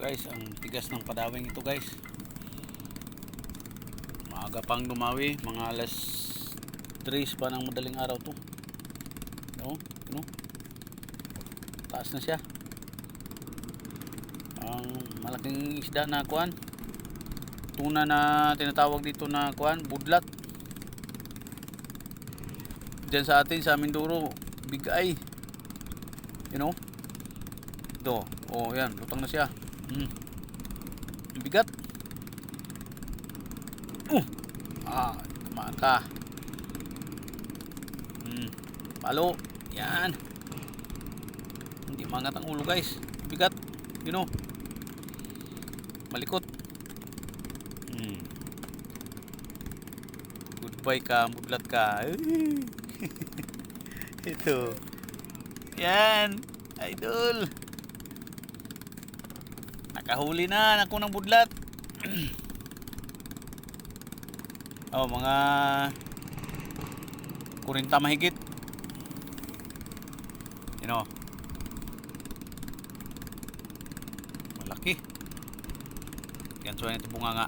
Guys, ang tigas ng padawing ito guys. Maaga pang dumawi, mga alas 3 pa ng madaling araw to. No? No? Taas na siya. Ang malaking isda na kuan. Tuna na tinatawag dito na kuan, budlat. Diyan sa atin sa Mindoro, big eye. You know? Ito, oh yan, lutang na siya. Bigat. Tamaan ka. Palo. Yan. Hindi mangat ang ulo guys. Bigat. You know. Malikot. Goodbye ka, mudlat ka. Ito. Yan. Idol. Nakahuli na ako ng budlat. Oh, mga 40 mahigit. You know. Malaki. Yan so ito bunga nga.